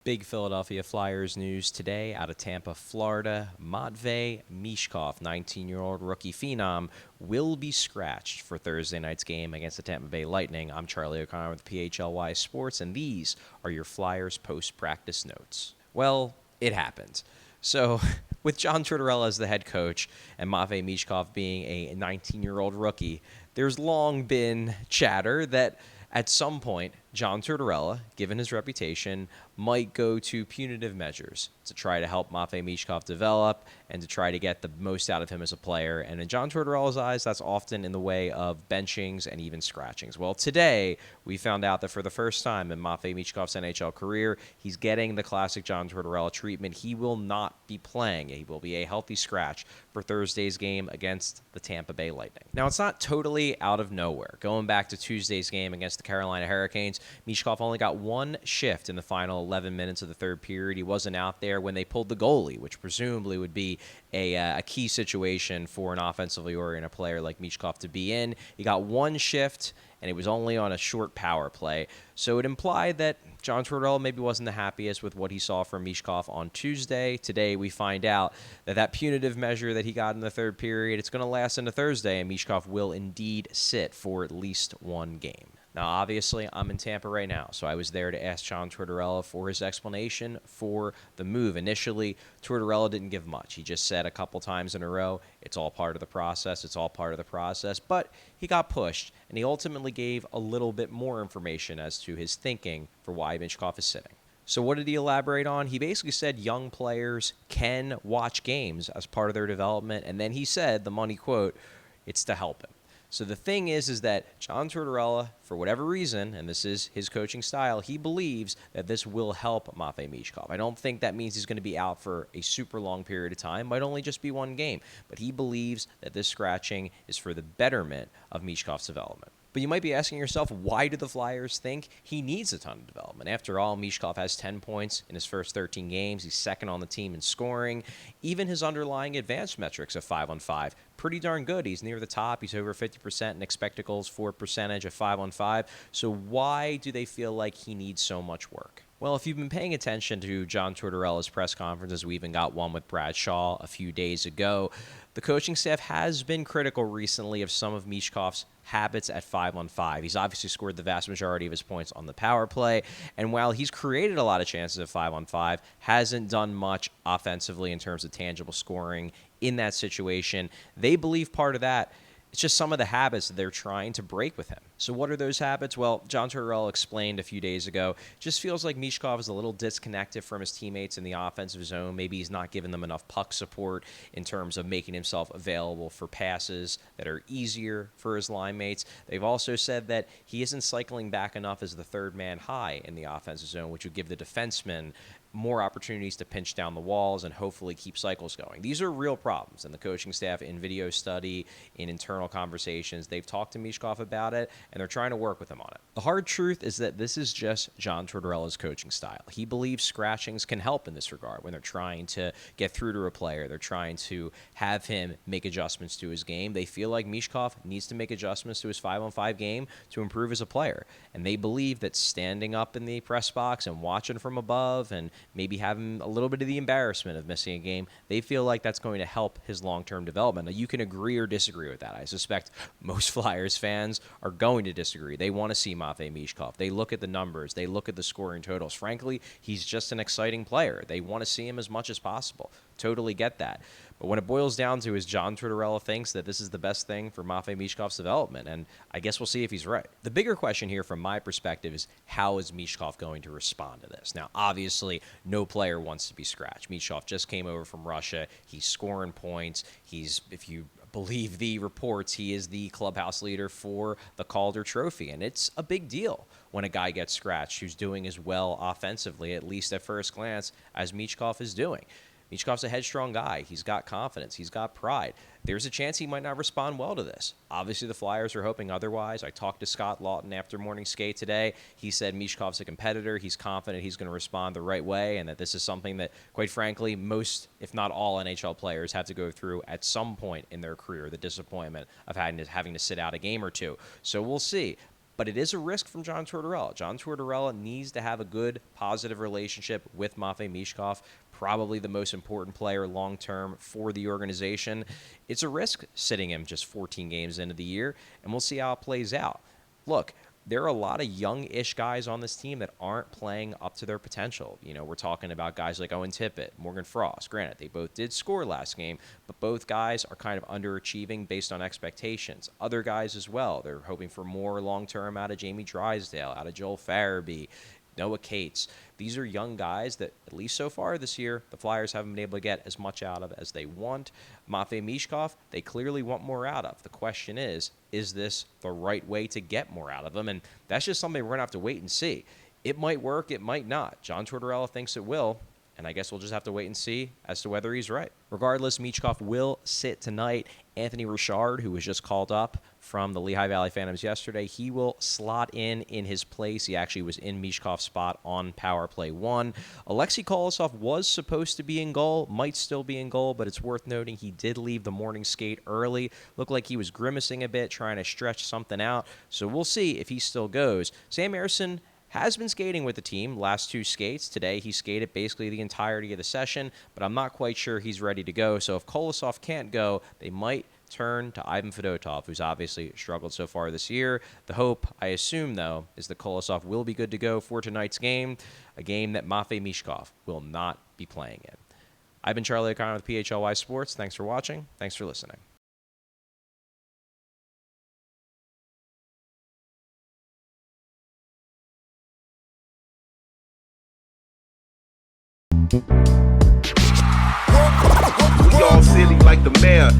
Big Philadelphia Flyers news today out of Tampa, Florida. Matvei Michkov, 19-year-old rookie phenom, will be scratched for Thursday night's game against the Tampa Bay Lightning. I'm Charlie O'Connor with PHLY Sports, and these are your Flyers post-practice notes. Well, it happened. So, with John Tortorella as the head coach and Matvei Michkov being a 19-year-old rookie, there's long been chatter that at some point, John Tortorella, given his reputation, might go to punitive measures to try to help Matvei Michkov develop and to try to get the most out of him as a player. And in John Tortorella's eyes, that's often in the way of benchings and even scratchings. Well, today, we found out that for the first time in Matvei Michkov's NHL career, he's getting the classic John Tortorella treatment. He will not be playing. He will be a healthy scratch for Thursday's game against the Tampa Bay Lightning. Now, it's not totally out of nowhere. Going back to Tuesday's game against the Carolina Hurricanes, Michkov only got one shift in the final 11 minutes of the third period. He wasn't out there when they pulled the goalie, which presumably would be a key situation for an offensively oriented player like Michkov to be in. He got one shift, and it was only on a short power play. So it implied that John Tortorella maybe wasn't the happiest with what he saw from Michkov on Tuesday. Today we find out that punitive measure that he got in the third period, it's going to last into Thursday, and Michkov will indeed sit for at least one game. Now, obviously, I'm in Tampa right now, so I was there to ask John Tortorella for his explanation for the move. Initially, Tortorella didn't give much. He just said a couple times in a row, it's all part of the process, it's all part of the process. But he got pushed, and he ultimately gave a little bit more information as to his thinking for why Michkov is sitting. So what did he elaborate on? He basically said young players can watch games as part of their development, and then he said, the money quote, it's to help him. So the thing is that John Tortorella, for whatever reason, and this is his coaching style, he believes that this will help Matvei Michkov. I don't think that means he's going to be out for a super long period of time. Might only just be one game. But he believes that this scratching is for the betterment of Michkov's development. But you might be asking yourself, why do the Flyers think he needs a ton of development? After all, Michkov has 10 points in his first 13 games. He's second on the team in scoring. Even his underlying advanced metrics of 5-on-5, pretty darn good. He's near the top. He's over 50% in expected goals for percentage of 5-on-5. So why do they feel like he needs so much work? Well, if you've been paying attention to John Tortorella's press conferences, we even got one with Brad Shaw a few days ago. The coaching staff has been critical recently of some of Michkov's habits at 5-on-5. He's obviously scored the vast majority of his points on the power play, and while he's created a lot of chances at 5-on-5, hasn't done much offensively in terms of tangible scoring in that situation. They believe part of that, it's just some of the habits that they're trying to break with him. So what are those habits? Well, John Tortorella explained a few days ago, just feels like Michkov is a little disconnected from his teammates in the offensive zone. Maybe he's not giving them enough puck support in terms of making himself available for passes that are easier for his line mates. They've also said that he isn't cycling back enough as the third man high in the offensive zone, which would give the defenseman more opportunities to pinch down the walls and hopefully keep cycles going. These are real problems, and the coaching staff in video study, in internal conversations, they've talked to Michkov about it, and they're trying to work with him on it. The hard truth is that this is just John Tortorella's coaching style. He believes scratchings can help in this regard when they're trying to get through to a player. They're trying to have him make adjustments to his game. They feel like Michkov needs to make adjustments to his 5-on-5 game to improve as a player, and they believe that standing up in the press box and watching from above and maybe having a little bit of the embarrassment of missing a game, they feel like that's going to help his long-term development. Now, you can agree or disagree with that. I suspect most Flyers fans are going to disagree. They want to see Matvei Michkov. They look at the numbers. They look at the scoring totals. Frankly, he's just an exciting player. They want to see him as much as possible. Totally get that. But when it boils down to is John Tortorella thinks that this is the best thing for Matvei Michkov's development, and I guess we'll see if he's right. The bigger question here from my perspective is how is Michkov going to respond to this? Now, obviously, no player wants to be scratched. Michkov just came over from Russia. He's scoring points. He's, if you believe the reports, he is the clubhouse leader for the Calder Trophy, and it's a big deal when a guy gets scratched who's doing as well offensively, at least at first glance, as Michkov is doing. Michkov's a headstrong guy. He's got confidence. He's got pride. There's a chance he might not respond well to this. Obviously, the Flyers are hoping otherwise. I talked to Scott Lawton after morning skate today. He said Michkov's a competitor. He's confident he's going to respond the right way, and that this is something that, quite frankly, most, if not all, NHL players have to go through at some point in their career, the disappointment of having to sit out a game or two. So we'll see. but it is a risk from John Tortorella. John Tortorella needs to have a good, positive relationship with Matvei Michkov, probably the most important player long-term for the organization. It's a risk sitting him just 14 games into the year, and we'll see how it plays out. Look, there are a lot of young-ish guys on this team that aren't playing up to their potential. You know, we're talking about guys like Owen Tippett, Morgan Frost. Granted, they both did score last game, but both guys are kind of underachieving based on expectations. Other guys as well. They're hoping for more long-term out of Jamie Drysdale, out of Joel Farabee, Noah Cates. These are young guys that, at least so far this year, the Flyers haven't been able to get as much out of as they want. Matvei Michkov, they clearly want more out of. The question is this the right way to get more out of him? And that's just something we're going to have to wait and see. It might work, it might not. John Tortorella thinks it will, and I guess we'll just have to wait and see as to whether he's right. Regardless, Michkov will sit tonight. Anthony Richard, who was just called up from the Lehigh Valley Phantoms yesterday, he will slot in his place. He actually was in Michkov's spot on power play 1. ALLCITY Kolosov was supposed to be in goal, might still be in goal, but it's worth noting he did leave the morning skate early. Looked like he was grimacing a bit, trying to stretch something out. So we'll see if he still goes. Sam Ersson has been skating with the team last 2 skates. Today he skated basically the entirety of the session, but I'm not quite sure he's ready to go. So if Kolosov can't go, they might turn to Ivan Fedotov, who's obviously struggled so far this year. The hope, I assume, though, is that Kolosov will be good to go for tonight's game, a game that Matvei Michkov will not be playing in. I've been Charlie O'Connor with PHLY Sports. Thanks for watching. Thanks for listening. We all silly like the mayor.